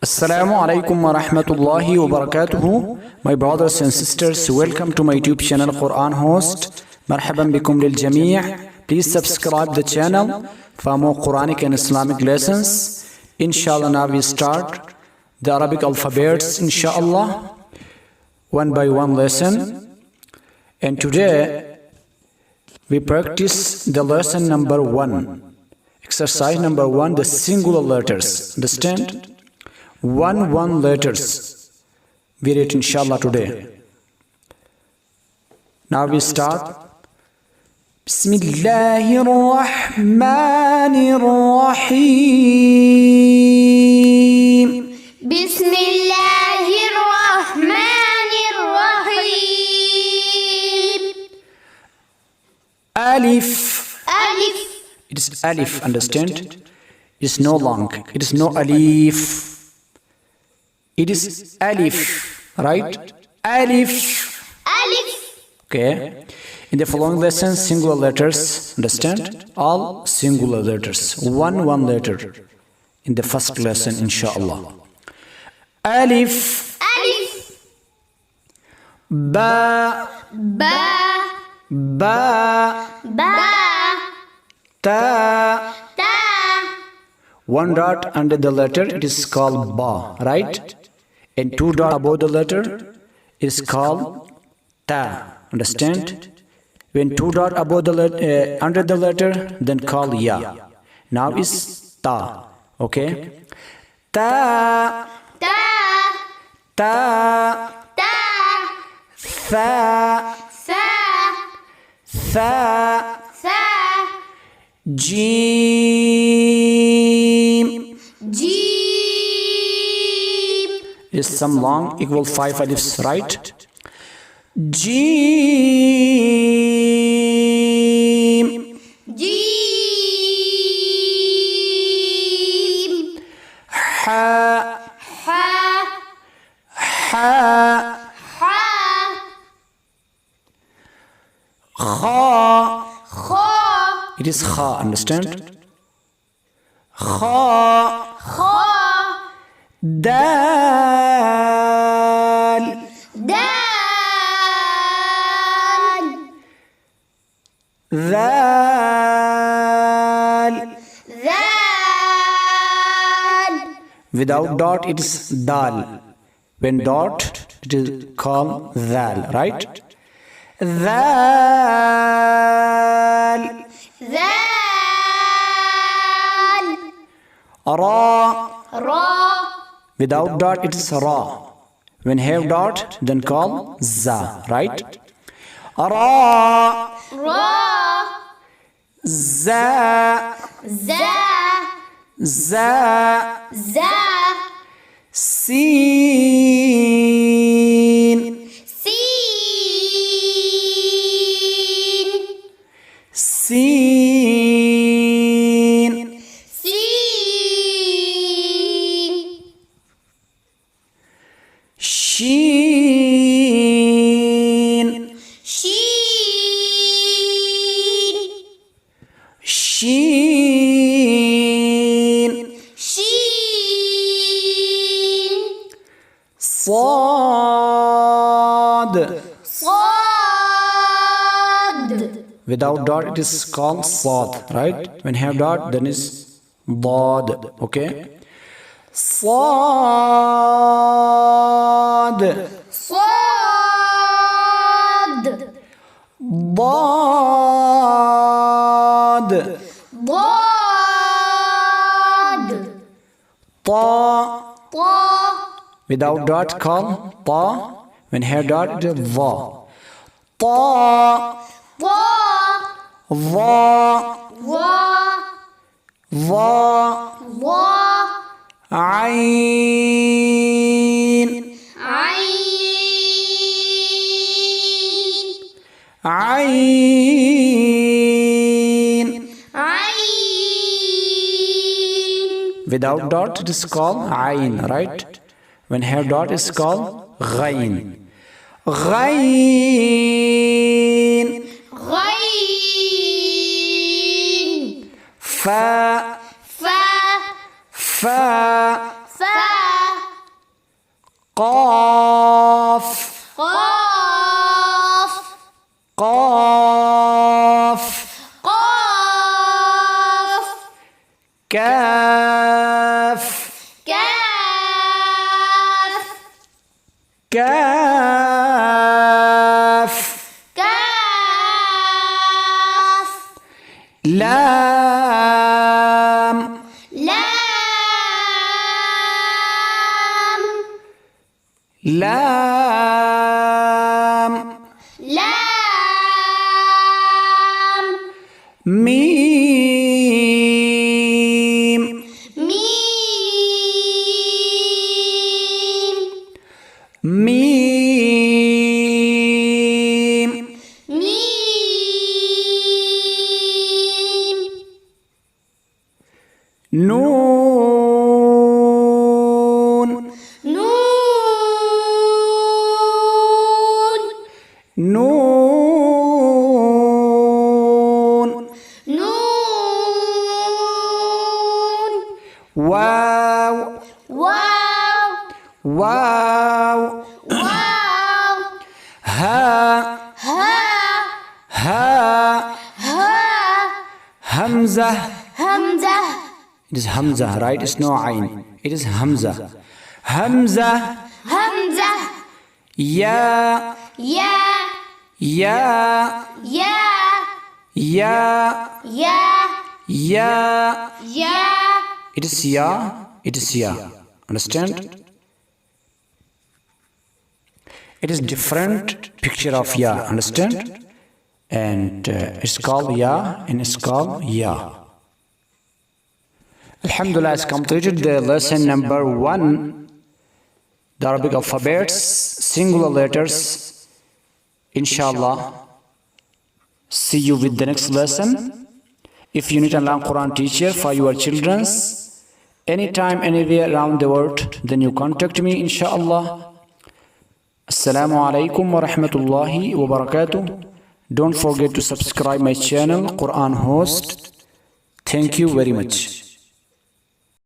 Assalamu alaikum wa rahmatullahi wa barakatuhu. My brothers and sisters, welcome to my YouTube channel Quran Host. Marhaban bikum lil jami'. Please subscribe the channel for more Quranic and Islamic lessons. Inshallah, now we start the Arabic alphabets, inshallah, one by one lesson. And today we practice the lesson number 1. Exercise number 1, the singular letters. Understand? One letters. We read inshallah today. Now we start. Bismillahir Rahmanir Rahim. Bismillahir Rahmanir Rahim. Alif. Alif. It is alif, understand? It is no long. It is no alif. It is alif, right? Alif. Alif. Okay. In the following lesson, singular letters. Understand? All singular letters. One letter. In the first lesson, inshallah. Alif. Alif. Ba. Ba. Ba. Ba. Ta. Ta. One dot under the letter, it is called ba, right? And two dots above the letter is called ta. Understand? When two dots above the letter, under the letter, then call ya. Now is ta. Okay? Ta. Ta. Ta. Ta. Tha. Sa. Tha. Sa. Jim. Jim. Is some long equal 5 alifs, right? Jim. Jim. Ha. Ha. Ha. Ha. Kha. Kha. It is kha, understand? Kha. Kha. Dal. Dal. Dal. Dal. Without dot, it is dal. When dot, it is called dal, right? Dal. Dal. Ra. Ra. Without dot, it is ra. When have dot, then call za, right? Ra. Ra. Za. Za. Za. Za. Sin. Sin. Sin. Sin. Shin. Shin. Shin. Shin. Sad. Sad. Without dot, it is called sad, right? When have dot, then is dad. Okay? Sad. Sad. Dad. Dad. Ta. Ta. Without dot, call ta. When have dot, it is va. Ta. Ta. Va. Va. Va. Va. Ain. Ain. Ain. Ain. Without dot, it is called ain, right? When have dot, is called ghain. Ghain. Ghain. Fa. Fa. Fa. Fa. قاف قاف قاف قاف كاف كاف كاف كاف لام لام لام لام ميم ميم ميم ميم نون نون نون نون واو واو واو واو ها ها ها ها همزة. همزة It is Hamza, right? It's no Ain. It is Hamza. Hamza. همزة Ya. يا Ya. يا Ya. يا Ya. يا It is Ya. It is Ya. Understand? It is different picture of Ya. Understand? And it's called Ya and it's called Ya. Alhamdulillah, has completed the lesson number 1, the Arabic alphabets, singular letters. Inshallah, see you with the next lesson. If you need a learn Quran teacher for your children, anytime, anywhere around the world, then you contact me, inshallah. Assalamu alaikum wa rahmatullahi wa barakatuh. Don't forget to subscribe my channel, Quran Host. Thank you very much.